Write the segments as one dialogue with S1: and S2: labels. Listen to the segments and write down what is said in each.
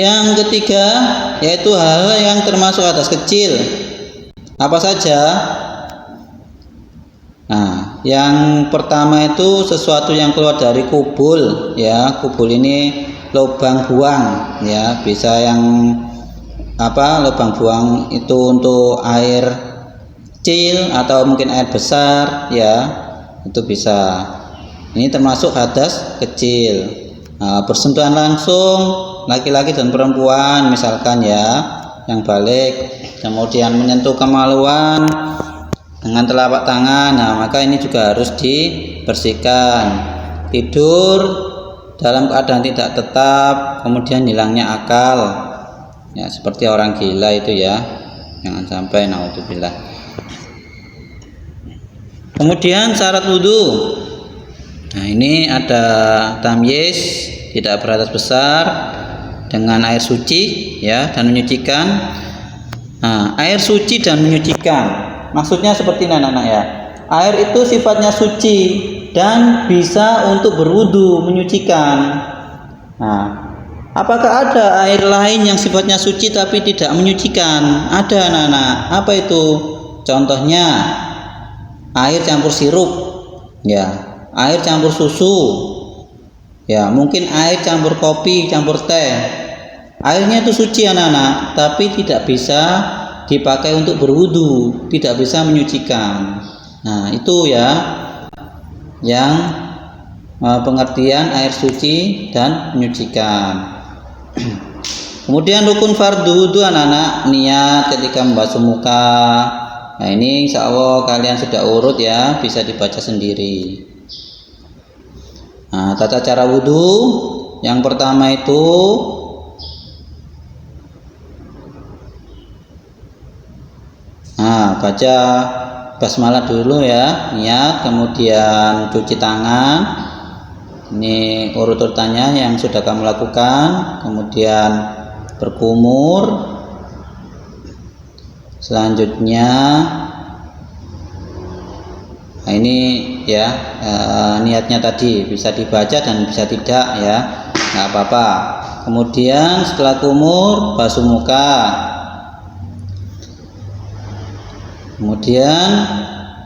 S1: Yang ketiga yaitu hal yang termasuk hadas kecil. Apa saja? Nah, yang pertama itu sesuatu yang keluar dari kubul, ya. Kubul ini lubang buang, ya. Bisa yang lubang buang itu untuk air kecil atau mungkin air besar, ya. Itu bisa. Ini termasuk hadas kecil. Nah, bersentuhan langsung laki-laki dan perempuan misalkan, ya, yang balik, kemudian menyentuh kemaluan dengan telapak tangan, nah maka ini juga harus dibersihkan. Tidur dalam keadaan tidak tetap, kemudian hilangnya akal, ya, seperti orang gila itu, ya, jangan sampai, naudzubillah. Kemudian syarat wudhu. Nah, ini ada tamyiz, tidak beratas besar, dengan air suci, ya, dan menyucikan. Nah, air suci dan menyucikan maksudnya seperti ini, anak-anak, ya. Air itu sifatnya suci dan bisa untuk berwudu, menyucikan. Nah, apakah ada air lain yang sifatnya suci tapi tidak menyucikan? Ada, anak-anak. Apa itu? Contohnya air campur sirup, ya, air campur susu, ya, mungkin air campur kopi, campur teh. Airnya itu suci, anak-anak, tapi tidak bisa dipakai untuk berwudu, tidak bisa menyucikan. Nah, itu, ya, yang pengertian air suci dan menyucikan. Kemudian rukun fardu wudu, anak-anak, niat ketika membasuh muka. Nah, ini insya Allah kalian sudah urut, ya, bisa dibaca sendiri. Nah, tata cara wudu yang pertama itu baca basmalah dulu, ya, niat, kemudian cuci tangan. Ini urut-urutannya yang sudah kamu lakukan. Kemudian berkumur. Selanjutnya, nah ini, ya, niatnya tadi bisa dibaca dan bisa tidak, ya, nggak apa-apa. Kemudian setelah kumur, basuh muka. Kemudian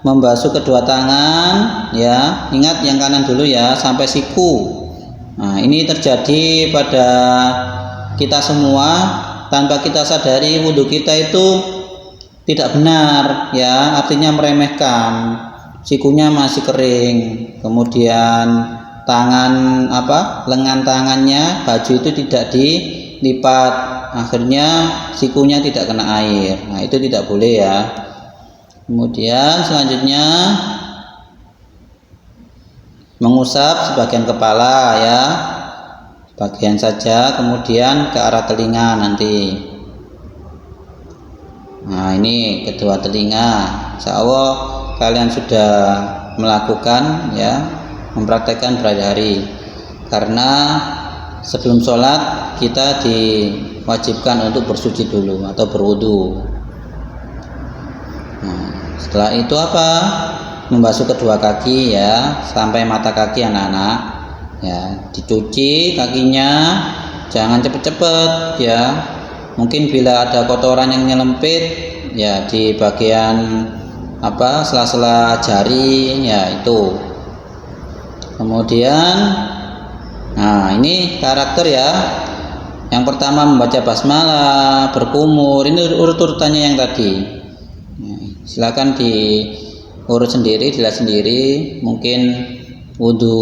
S1: membasuh kedua tangan, ya, ingat yang kanan dulu, ya, sampai siku. Nah, ini terjadi pada kita semua tanpa kita sadari. Wudhu kita itu tidak benar, ya, artinya meremehkan. Sikunya masih kering, kemudian tangan lengan tangannya, baju itu tidak dilipat, akhirnya sikunya tidak kena air. Nah, itu tidak boleh, ya. Kemudian selanjutnya mengusap sebagian kepala, ya, bagian saja, kemudian ke arah telinga nanti. Nah, ini kedua telinga. Insya Allah kalian sudah melakukan, ya, mempraktekkan berhari-hari. Karena sebelum sholat kita diwajibkan untuk bersuci dulu atau berwudu. Setelah itu membasuh kedua kaki, ya, sampai mata kaki, anak-anak, ya, dicuci kakinya, jangan cepet-cepet, ya. Mungkin bila ada kotoran yang nyelempit, ya, di bagian sela-sela jari, ya, itu. Kemudian, nah, ini karakter, ya. Yang pertama membaca basmalah, berkumur, ini urut-urutannya yang tadi. Silakan diurut sendiri, dilihat sendiri. Mungkin wudhu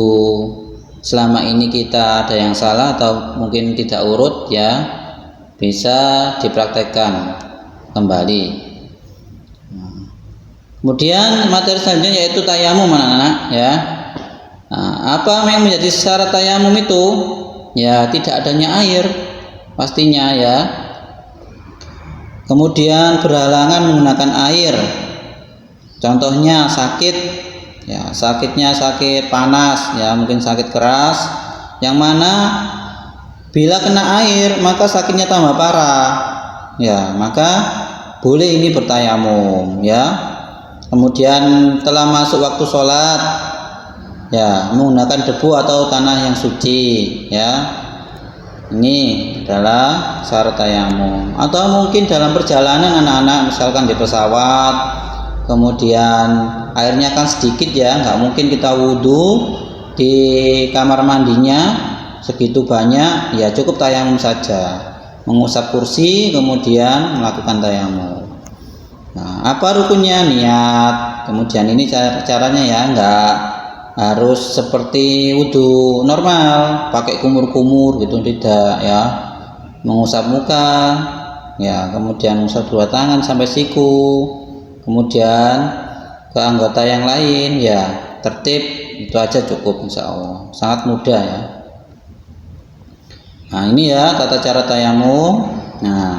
S1: selama ini kita ada yang salah atau mungkin tidak urut, ya, bisa dipraktekkan kembali. Kemudian materi selanjutnya yaitu tayamum, anak-anak, ya. Nah, apa yang menjadi syarat tayamum itu? Ya, tidak adanya air pastinya, ya. Kemudian berhalangan menggunakan air. Contohnya sakit, ya, sakitnya sakit panas, ya, mungkin sakit keras, yang mana bila kena air maka sakitnya tambah parah, ya, maka boleh ini bertayamum, ya. Kemudian telah masuk waktu sholat, ya, menggunakan debu atau tanah yang suci, ya. Ini adalah syarat tayamum. Atau mungkin dalam perjalanan anak-anak, misalkan di pesawat, kemudian airnya kan sedikit ya, nggak mungkin kita wudhu di kamar mandinya segitu banyak, ya cukup tayamum saja, mengusap kursi kemudian melakukan tayamum. Nah, apa rukunnya? Niat. Kemudian ini caranya ya, nggak harus seperti wudhu normal pakai kumur-kumur gitu, tidak ya. Mengusap muka ya, kemudian mengusap dua tangan sampai siku, kemudian ke anggota yang lain ya, tertib, itu aja cukup, insya Allah sangat mudah ya. Nah ini ya tata cara tayamum. Nah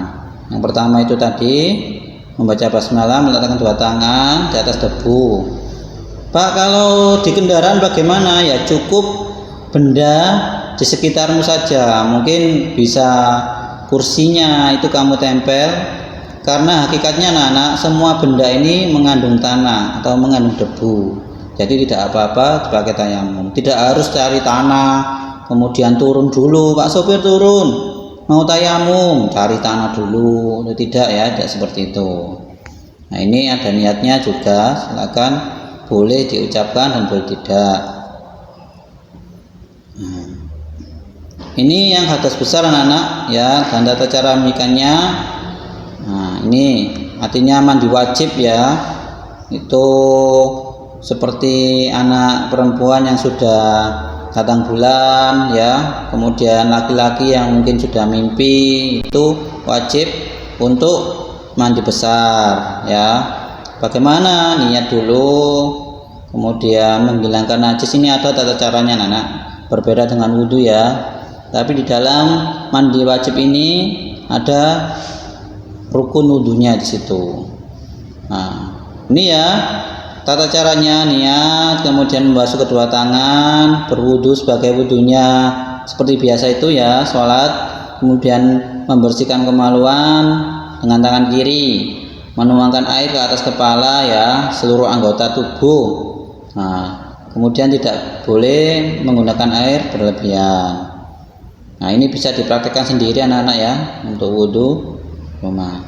S1: yang pertama itu tadi membaca basmalah, meletakkan dua tangan di atas debu. Pak, kalau di kendaraan bagaimana? Ya cukup benda di sekitarmu saja, mungkin bisa kursinya itu kamu tempel, karena hakikatnya anak-anak semua benda ini mengandung tanah atau mengandung debu, jadi tidak apa-apa dipakai tayamum. Tidak harus cari tanah kemudian turun dulu, Pak sopir turun mau tayamum cari tanah dulu, tidak ya, tidak seperti itu. Nah ini ada niatnya juga, silakan boleh diucapkan dan boleh tidak. Ini yang hadas besar anak-anak ya, dan tata cara memikirnya. Nah ini artinya mandi wajib ya, itu seperti anak perempuan yang sudah datang bulan ya, kemudian laki-laki yang mungkin sudah mimpi, itu wajib untuk mandi besar ya. Bagaimana? Niat dulu, kemudian menghilangkan najis. Ini ada tata caranya anak, berbeda dengan wudhu ya. Tapi di dalam mandi wajib ini ada rukun wudhunya di situ. Nah, ini ya tata caranya, niat, kemudian membasuh kedua tangan, berwudhu sebagai wudhunya seperti biasa itu ya, sholat, kemudian membersihkan kemaluan dengan tangan kiri, menuangkan air ke atas kepala ya, seluruh anggota tubuh. Nah, kemudian tidak boleh menggunakan air berlebihan. Nah, ini bisa dipraktikkan sendiri anak-anak ya, untuk wudhu rumah.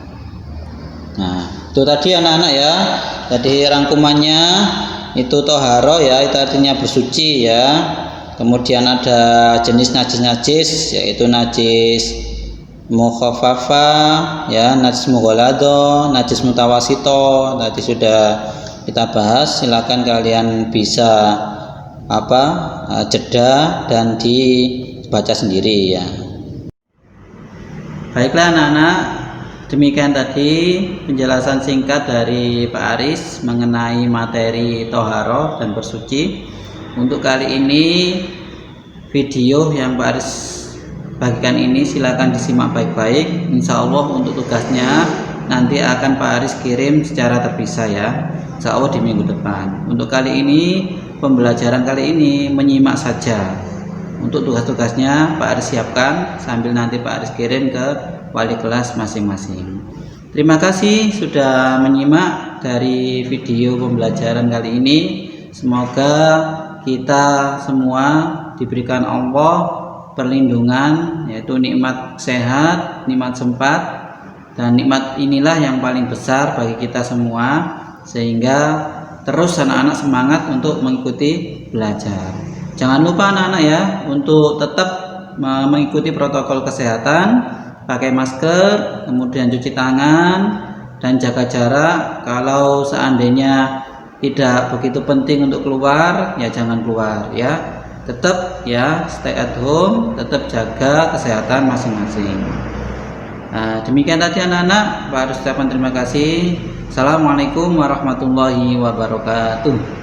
S1: Nah, itu tadi anak-anak ya. Jadi rangkumannya itu toharo ya, itu artinya bersuci ya. Kemudian ada jenis najis-najis, yaitu najis mukhafafa ya, najis mughalladho, najis mutawasito, tadi sudah kita bahas. Silakan kalian bisa jeda dan dibaca sendiri ya. Baiklah anak-anak, demikian tadi penjelasan singkat dari Pak Aris mengenai materi toharo dan bersuci. Untuk kali ini video yang Pak Aris bagikan ini silakan disimak baik-baik. Insya Allah untuk tugasnya nanti akan Pak Aris kirim secara terpisah ya, insya Allah di minggu depan. Untuk kali ini, pembelajaran kali ini menyimak saja. Untuk tugas-tugasnya Pak Aris siapkan sambil nanti Pak Aris kirim ke wali kelas masing-masing. Terima kasih sudah menyimak dari video pembelajaran kali ini. Semoga kita semua diberikan Allah perlindungan, yaitu nikmat sehat, nikmat sempat, dan nikmat inilah yang paling besar bagi kita semua, sehingga terus anak-anak semangat untuk mengikuti belajar. Jangan lupa anak-anak ya, untuk tetap mengikuti protokol kesehatan, pakai masker, kemudian cuci tangan dan jaga jarak. Kalau seandainya tidak begitu penting untuk keluar, ya jangan keluar ya. Tetap ya stay at home, tetap jaga kesehatan masing-masing. Nah, demikian tadi anak-anak, Pak Harus ucapkan terima kasih. Assalamualaikum warahmatullahi wabarakatuh.